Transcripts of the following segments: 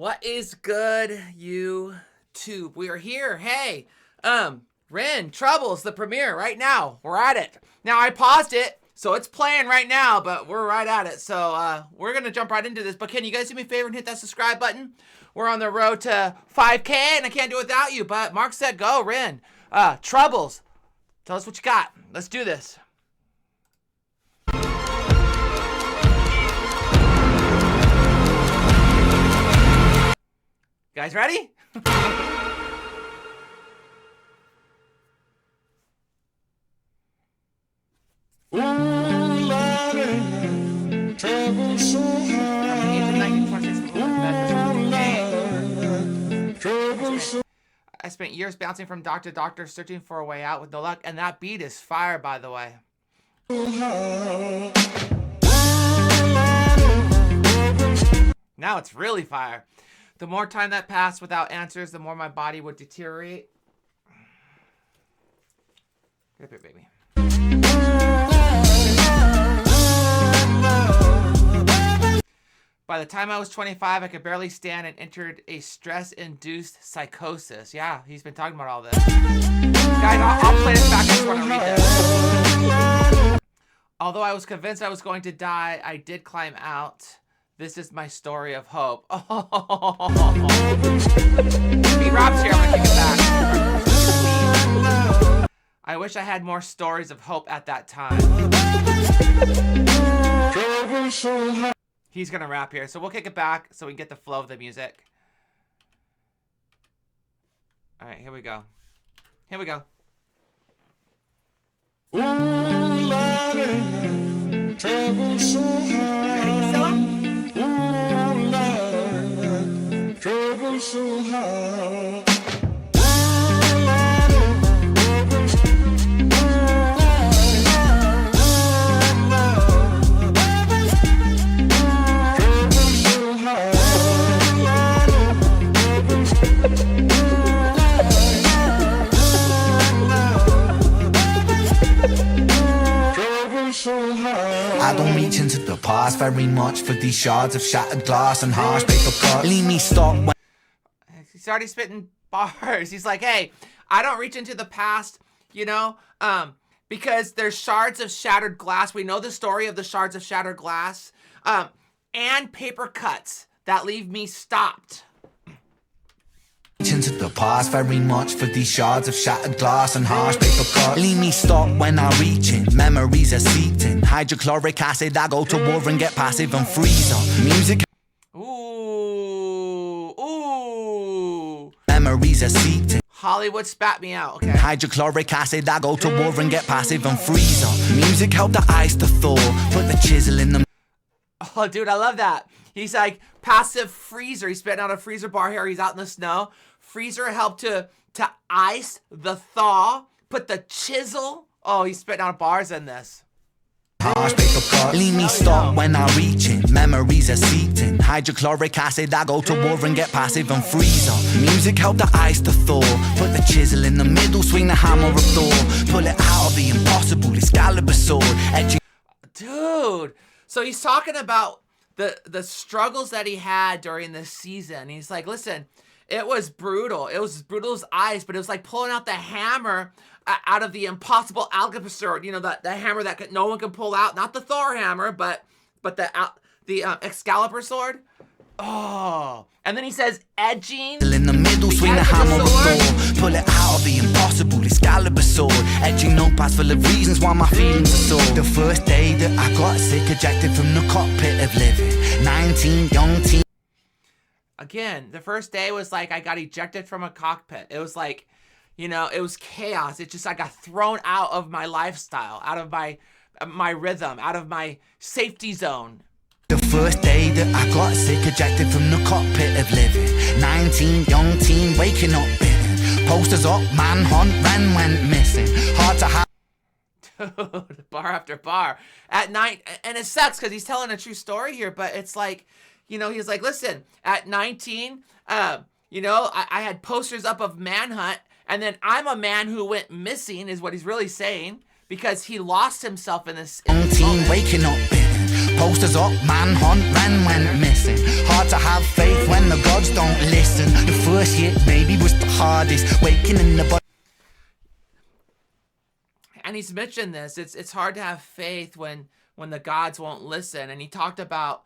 What is good, YouTube? We are here. Hey, Ren, Troubles, the premiere right now. We're at it. Now, I paused it, so it's playing right now, but we're right at it. So, we're going to jump right into this. But can you guys do me a favor and hit that subscribe button? We're on the road to 5K, and I can't do it without you. But Mark said go, Ren. Troubles, tell us what you got. Let's do this. Guys ready? I spent years bouncing from doctor to doctor, searching for a way out with no luck, and that beat is fire, by the way. Now it's really fire. The more time that passed without answers, the more my body would deteriorate. Get up here, baby. By the time I was 25, I could barely stand and entered a stress-induced psychosis. Yeah, he's been talking about all this. Guys, I'll play this back. I just want to read this. Although I was convinced I was going to die, I did climb out. This is my story of hope. Oh. He raps here. I'm gonna kick it back. I wish I had more stories of hope at that time. He's gonna rap here, so we'll kick it back so we can get the flow of the music. All right, here we go. Here we go. Ready, Stella? Trouble so hard. I don't reach into the past very much for these shards of shattered glass and harsh paper cuts. Leave me stop when he's already spitting bars. He's like, hey, I don't reach into the past, you know, because there's shards of shattered glass. We know the story of the shards of shattered glass, and paper cuts that leave me stopped. Into the past very much for these shards of shattered glass and harsh paper cuts. Leave me stop when I reach in. Memories are seeped in. Hydrochloric acid, I go to war and get passive and freeze on. Music. Ooh. Memories are seeped in. Hollywood spat me out, okay. Hydrochloric acid, I go to war and get passive and freeze on. Music helped the ice to thaw. Put the chisel in the. Oh, dude, I love that. He's like passive freezer. He's spitting out a freezer bar here. He's out in the snow. Freezer helped to ice the thaw. Put the chisel. Oh, he's spitting out bars in this. Harsh paper cuts. Leave me stop when I reach in. Memories are seeped in. Hydrochloric acid, I go to war and get passive and freeze on. Music helped the ice to thaw. Put the chisel in the middle, swing the hammer of Thor. Pull it out of the impossible, Excalibur sword. Edging. Dude, so he's talking about the struggles that he had during this season. He's like, listen, it was brutal. It was as brutal as ice, but it was like pulling out the hammer out of the impossible Excalibur sword. You know, the hammer that no one can pull out. Not the Thor hammer, but the Excalibur sword. Oh. And then he says, edging. In the middle, swing the hammer of Thor. Pull it out of the impossible, Excalibur sword. Edging notepads full of reasons why my feelings are sore. The first day that I got sick, ejected from the cockpit of living. 19, young teen. Again, the first day was like I got ejected from a cockpit. It was like, you know, it was chaos. It just, I got thrown out of my lifestyle, out of my rhythm, out of my safety zone. The first day that I got sick, ejected from the cockpit of living. 19, young teen, waking up bitten. Posters up, manhunt, Ren went missing. Hard to have. Dude, bar after bar. At night, and it sucks because he's telling a true story here, but it's like, you know, he's like, listen, at 19, you know, I had posters up of manhunt, and then I'm a man who went missing, is what he's really saying, because he lost himself in this. Young teen, waking up bitten. Posters up, manhunt, Ren went missing. Hard to have faith when the gods don't listen. The first hit maybe was the hardest. Waking in the body. And he's mentioned this. It's hard to have faith when the gods won't listen. And he talked about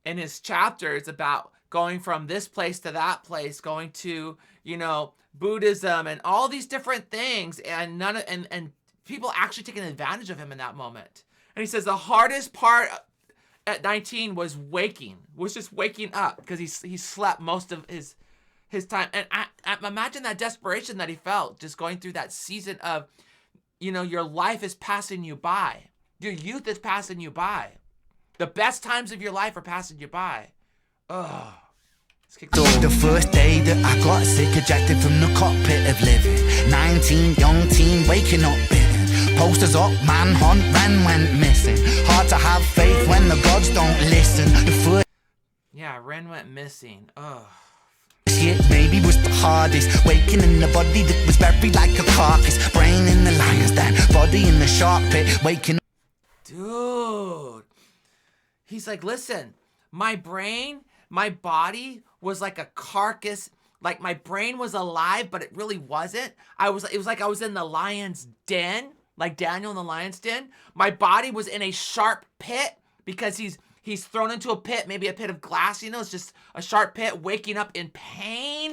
in his chapters about going from this place to that place, going to, you know, Buddhism and all these different things, and and people actually taking advantage of him in that moment. And he says the hardest part at 19 was just waking up, because he slept most of his time. And I imagine that desperation that he felt just going through that season of, you know, your life is passing you by. Your youth is passing you by. The best times of your life are passing you by. Ugh. The first day that I got sick, ejected from the cockpit of living. 19, young teen, waking up bitten. Posters up, manhunt, Ren went missing. Hard to have faith when the gods don't listen. The first Ren went missing. Ugh. Shit maybe was the hardest. Waking in the body that was buried like a carcass. Brain in the lion's den, body in the shark pit. Waking up. Dude. He's like, listen, my brain, my body was like a carcass. Like my brain was alive, but it really wasn't. It was like I was in the lion's den, like Daniel in the lion's den. My body was in a sharp pit, because he's thrown into a pit, maybe a pit of glass, you know, it's just a sharp pit, waking up in pain.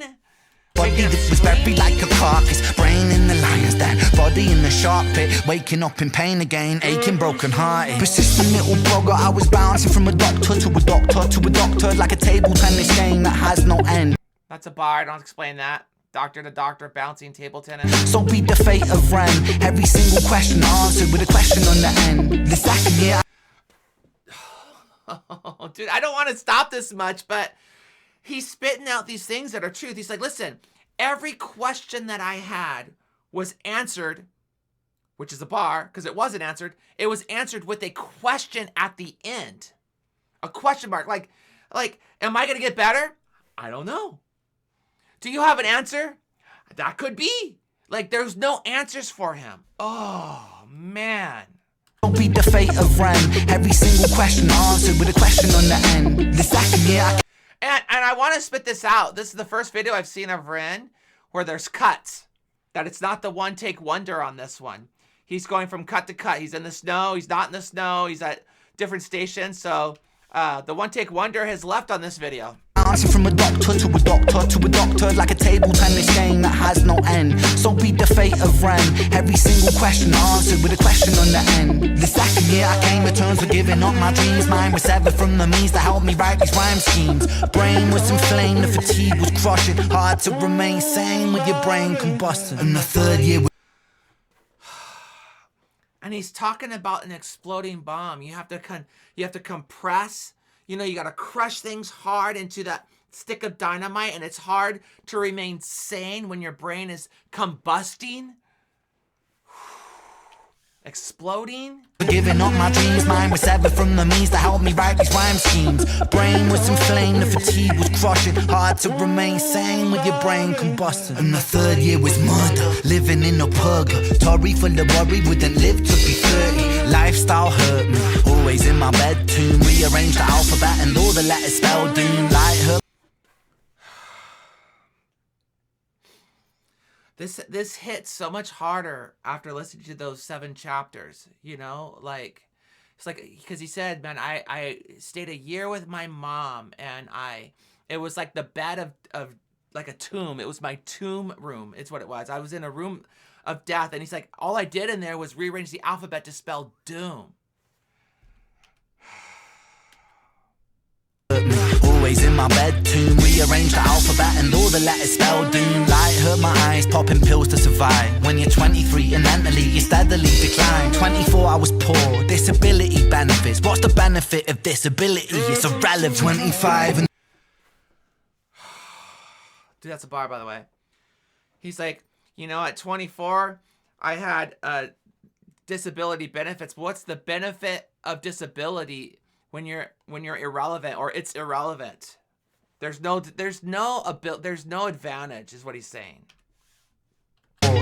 Body that was buried like a carcass. Brain in the lion's den, body in the sharp pit. Waking up in pain again, aching, broken hearted. Persistent little blogger, I was bouncing from a doctor to a doctor to a doctor, like a table tennis game that has no end. That's a bar, don't explain that. Doctor to doctor, bouncing table tennis. So be the fate of Ren. Every single question answered with a question on the end. The second year Oh, dude, I don't want to stop this much, but he's spitting out these things that are truth. He's like, listen, every question that I had was answered, which is a bar, because it wasn't answered. It was answered with a question at the end. A question mark. Like, am I going to get better? I don't know. Do you have an answer? That could be. Like, there's no answers for him. Oh, man. Don't be the fate of Ren. Every single question answered with a question on the end. The second year And I want to spit this out. This is the first video I've seen of Ren where there's cuts. That it's not the one take wonder on this one. He's going from cut to cut. He's in the snow. He's not in the snow. He's at different stations. So the one take wonder has left on this video. answer from a doctor to a doctor to a doctor, like a table tennis game that has no end. So be the fate of Ren. Every single question answered with a question on the end. The second year I came to terms with giving up my dreams. Mine was severed from the means to help me write these rhyme schemes. Brain was inflamed, the fatigue was crushing. Hard to remain sane with your brain combusting. And the third year and he's talking about an exploding bomb. You have to compress. You know, you got to crush things hard into that stick of dynamite, and it's hard to remain sane when your brain is combusting, exploding. Giving up my dreams, mine was severed from the means to help me write these rhyme schemes. Brain was inflamed, the fatigue was crushing. Hard to remain sane with your brain combusting. And the third year was murder, living in a purgatory full of worry, wouldn't live to be 30. Lifestyle hurt me, always in my bed tomb. Rearranged the alphabet and all the letters spelled doom. Light her. This hits so much harder after listening to those 7 chapters, you know, like, it's like, because he said, man, I stayed a year with my mom, and it was like the bed of like a tomb. It was my tomb room. It's what it was. I was in a room of death, and he's like, all I did in there was rearrange the alphabet to spell doom. Always in my bed tomb, rearrange the alphabet and all the letters spelled doom. Light hurt my eyes, popping pills to survive. When you're 23 and mentally you steadily decline. 24 I was poor, disability benefits. What's the benefit of disability? It's irrelevant. 25 and Dude, that's a bar, by the way. He's like, you know, at 24 I had disability benefits. What's the benefit of disability when you're irrelevant, or it's irrelevant? There's no advantage, is what he's saying.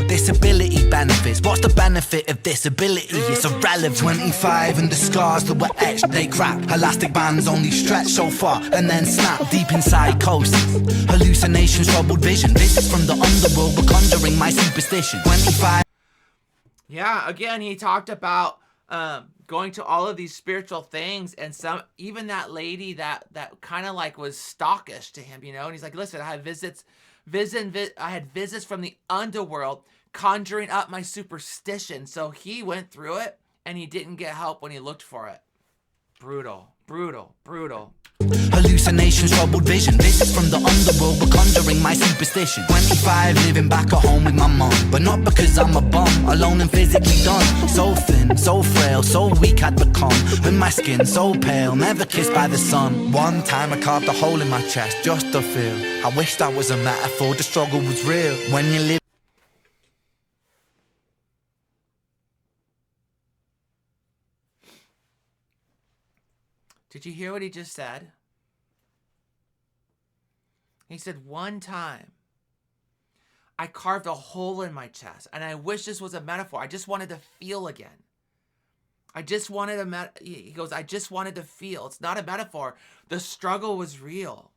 disability any benefits. What's the benefit of this ability? It's irrelevant. 25 and the scars that were etched, they crack. Elastic bands only stretch so far and then snap. Deep in psychosis, hallucinations, troubled vision. This is from the underworld, we're conjuring my superstition. 25. Yeah, again, he talked about going to all of these spiritual things, and even that lady that kind of like was stalkish to him, you know. And he's like, listen, I had I had visits from the underworld conjuring up my superstition. So he went through it and he didn't get help when he looked for it. Brutal, brutal, brutal. Hallucinations, troubled vision. This is from the underworld, we're conjuring my superstition. 25, living back at home with my mum, but not because I'm a bum, alone and physically done. So thin, so frail, so weak I'd become, with my skin so pale, never kissed by the sun. One time I carved a hole in my chest just to feel. I wish that was a metaphor, the struggle was real. When you live. Did you hear what he just said? He said, one time I carved a hole in my chest, and I wish this was a metaphor. I just wanted to feel again. I just wanted he goes, I just wanted to feel. It's not a metaphor. The struggle was real.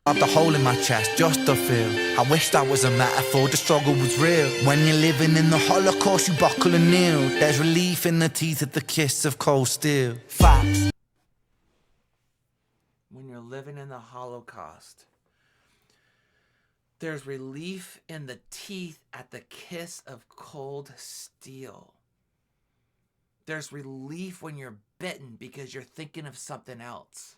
The hole in my chest just to feel. I wish that was a metaphor, the struggle was real. When you're living in the Holocaust, you buckle and kneel. There's relief in the teeth of the kiss of cold steel. Facts. When you're living in the Holocaust, there's relief in the teeth at the kiss of cold steel. There's relief when you're bitten because you're thinking of something else.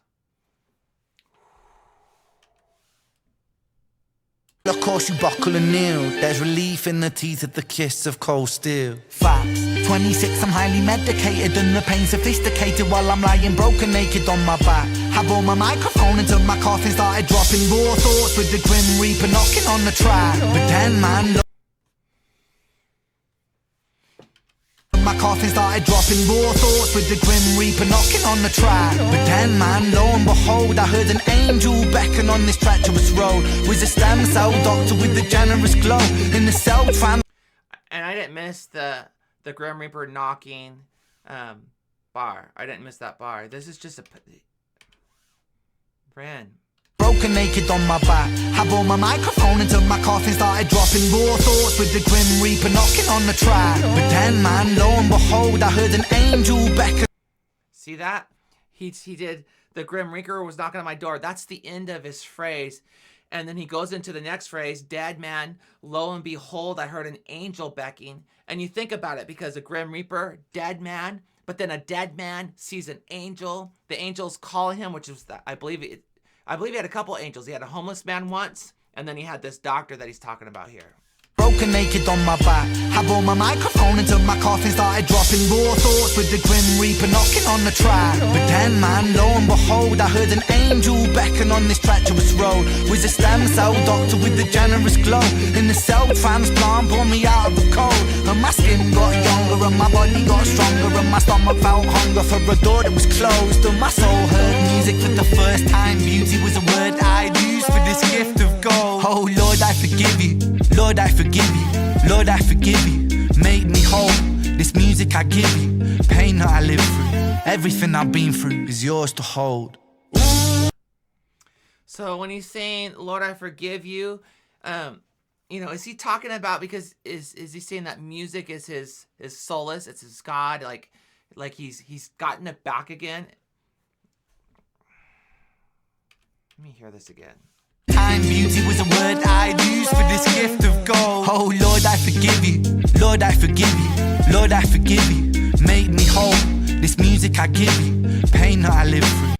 Of course you buckle and kneel. There's relief in the teeth of the kiss of cold steel. Facts. 26, I'm highly medicated and the pain sophisticated while I'm lying broken naked on my back. I bore my microphone until my coffin started dropping raw thoughts with the Grim Reaper knocking on the track. But then man, my coffin started dropping raw thoughts with the Grim Reaper knocking on the track. But then man, lo and behold, I heard an angel beckon on this treacherous road. Was a stem cell doctor with a generous glow in the cell tram. And I didn't miss the Grim Reaper knocking bar. I didn't miss that bar. This is just a friend. Broken naked on my back. I bore my microphone until my coffin started dropping raw thoughts with the Grim Reaper knocking on the track. But then man, lo and behold, I heard an angel beckon. See that? He did. The Grim Reaper was knocking on my door. That's the end of his phrase. And then he goes into the next phrase, dead man, lo and behold, I heard an angel beckoning. And you think about it, because a Grim Reaper, dead man, but then a dead man sees an angel. The angel's calling him, which is, I believe he had a couple angels. He had a homeless man once, and then he had this doctor that he's talking about here. Broken naked on my back. I bore my microphone until my coffin started dropping raw thoughts with the Grim Reaper knocking on the track. But then man, lo and behold, I heard an angel beckon on this treacherous road. Was a stem cell doctor with a generous glow in the cell transplant, pulled me out of the cold. And my skin got younger and my body got stronger, and my stomach felt hunger for a door that was closed. And my soul heard music for the first time. Beauty was a word I'd use for this gift of gold. Oh Lord, I forgive you. Lord, I forgive you. Lord, I forgive you. Make me whole. This music I give you, pain that I live through, everything I've been through is yours to hold. So when he's saying, Lord, I forgive you, is he talking about, because is he saying that music is his solace, it's his God, like he's gotten it back again? Let me hear this again. Time beauty was a word I'd use for this gift of gold. Oh Lord, I forgive you. Lord, I forgive you. Lord, I forgive you. Make me whole. This music I give you, pain that I live through.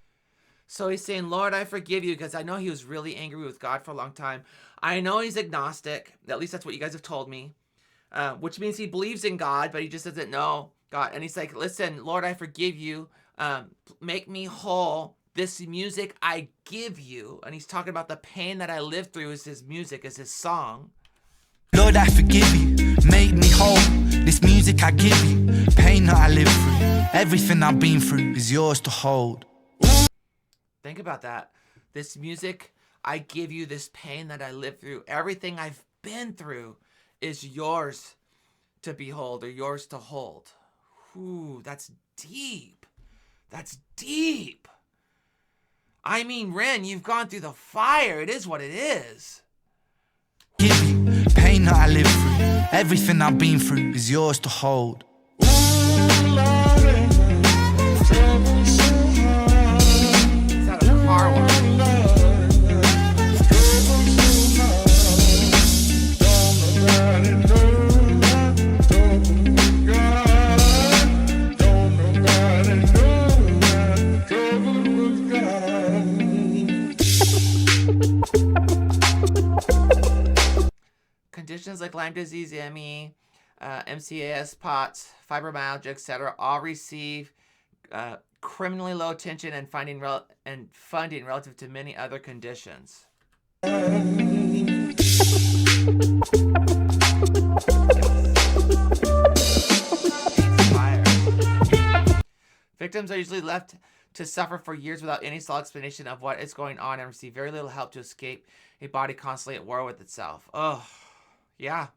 So he's saying, Lord, I forgive you, because I know he was really angry with God for a long time. I know he's agnostic. At least that's what you guys have told me. Which means he believes in God, but he just doesn't know God. And he's like, listen, Lord, I forgive you. Make me whole. This music I give you. And he's talking about the pain that I lived through is his music, is his song. Lord, I forgive you. Make me whole. This music I give you, pain that I live through, everything I've been through is yours to hold. Think about that. This music I give you, this pain that I lived through, everything I've been through is yours to behold or yours to hold. Ooh, that's deep. That's deep. I mean, Ren, you've gone through the fire. It is what it is. Give you pain that I live through. Everything I've been through is yours to hold. Is that a car one? Conditions like Lyme disease, ME, MCAS, POTS, fibromyalgia, etc., all receive criminally low attention and funding relative to many other conditions. Victims are usually left to suffer for years without any solid explanation of what is going on and receive very little help to escape a body constantly at war with itself. Oh. Yeah.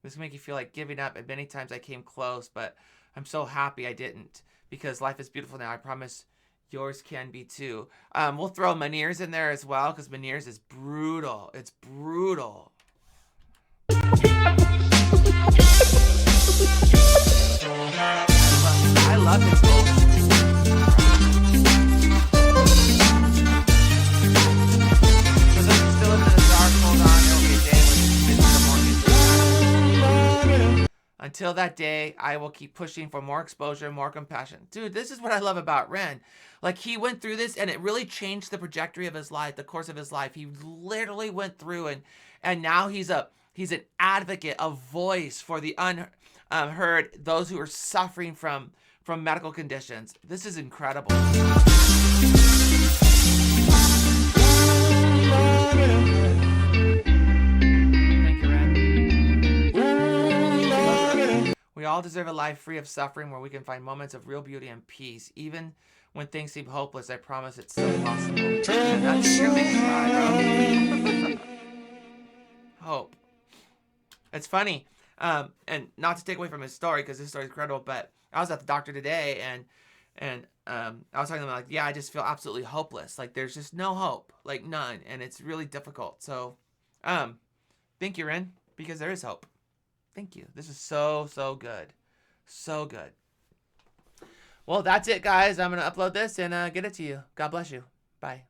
This can make you feel like giving up, and many times I came close, but I'm so happy I didn't, because life is beautiful now. I promise yours can be too. We'll throw Meniere's in there as well, because Meniere's is brutal. It's brutal. I love his vocals. Until that day, I will keep pushing for more exposure, more compassion. Dude, this is what I love about Ren. Like, he went through this, and it really changed the trajectory of his life, the course of his life. He literally went through, and now he's an advocate, a voice for the unheard, those who are suffering from medical conditions. This is incredible. We all deserve a life free of suffering where we can find moments of real beauty and peace. Even when things seem hopeless, I promise it's still possible. And that's your making cry, bro. Hope. It's funny, and not to take away from his story, because his story is incredible, but I was at the doctor today, and I was talking to him like, yeah, I just feel absolutely hopeless. Like, there's just no hope. Like, none. And it's really difficult. So, thank you, Ren, because there is hope. Thank you. This is so, so good. So good. Well, that's it, guys. I'm going to upload this and get it to you. God bless you. Bye.